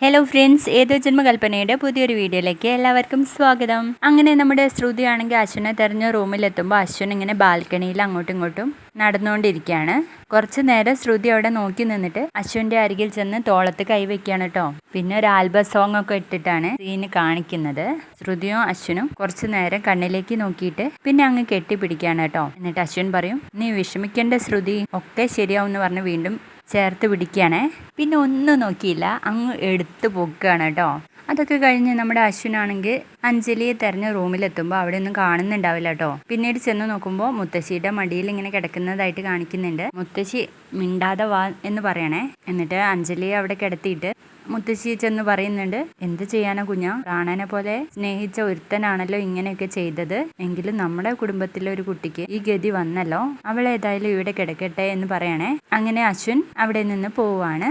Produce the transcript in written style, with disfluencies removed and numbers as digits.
Hello friends, ഏതോ ജന്മകൽപ്പനയുടെ പുതിയൊരു വീഡിയോയിലേക്ക് എല്ലാവർക്കും സ്വാഗതം. അങ്ങനെ നമ്മുടെ ശ്രുതി ആണെങ്കിൽ അശ്വിനെ തെരഞ്ഞ റൂമിലെത്തുമ്പോൾ അശ്വിൻ ഇങ്ങനെ ബാൽക്കണിയിൽ അങ്ങോട്ടും ഇങ്ങോട്ടും നടന്നുകൊണ്ടിരിക്കുകയാണ്. കുറച്ചു നേരം ശ്രുതി അവിടെ നോക്കി നിന്നിട്ട് അശ്വിന്റെ അരികിൽ ചെന്ന് തോളത്ത് കൈവയ്ക്കുകയാണ് കേട്ടോ. പിന്നെ ഒരു ആൽബം സോങ് ഒക്കെ ഇട്ടിട്ടാണ് സീന് കാണിക്കുന്നത്. ശ്രുതിയും അശ്വിനും കുറച്ചു നേരം കണ്ണിലേക്ക് നോക്കിയിട്ട് പിന്നെ അങ്ങ് കെട്ടിപ്പിടിക്കുകയാണ് കേട്ടോ. എന്നിട്ട് അശ്വിൻ പറയും, നീ വിഷമിക്കേണ്ട ശ്രുതി, ഒക്കെ ശരിയാവും എന്ന് പറഞ്ഞ് വീണ്ടും ചേർത്ത് പിടിക്കുകയാണേ. പിന്നെ ഒന്നും നോക്കിയില്ല, അങ്ങ് എടുത്ത് പൊക്കുകയാണ് കേട്ടോ. അതൊക്കെ കഴിഞ്ഞ് നമ്മുടെ അശ്വിനാണെങ്കിൽ അഞ്ജലിയെ തെരഞ്ഞ റൂമിലെത്തുമ്പോൾ അവിടെ ഒന്നും കാണുന്നുണ്ടാവില്ല കേട്ടോ. പിന്നീട് ചെന്ന് നോക്കുമ്പോൾ മുത്തശ്ശിയുടെ മടിയിൽ ഇങ്ങനെ കിടക്കുന്നതായിട്ട് കാണിക്കുന്നുണ്ട്. മുത്തശ്ശി മിണ്ടാതെ വാ എന്ന് പറയണേ. എന്നിട്ട് അഞ്ജലിയെ അവിടെ കിടത്തിയിട്ട് മുത്തശ്ശി ചെന്ന് പറയുന്നുണ്ട്, എന്ത് ചെയ്യാനാ കുഞ്ഞാ, പ്രാണനെ പോലെ സ്നേഹിച്ച ഒരുത്തനാണല്ലോ ഇങ്ങനെയൊക്കെ ചെയ്തത്. എങ്കിലും നമ്മുടെ കുടുംബത്തിലെ ഒരു കുട്ടിക്ക് ഈ ഗതി വന്നല്ലോ, അവൾ ഏതായാലും ഇവിടെ കിടക്കട്ടെ എന്ന് പറയണേ. അങ്ങനെ അശ്വിൻ അവിടെ നിന്ന് പോവാണ്.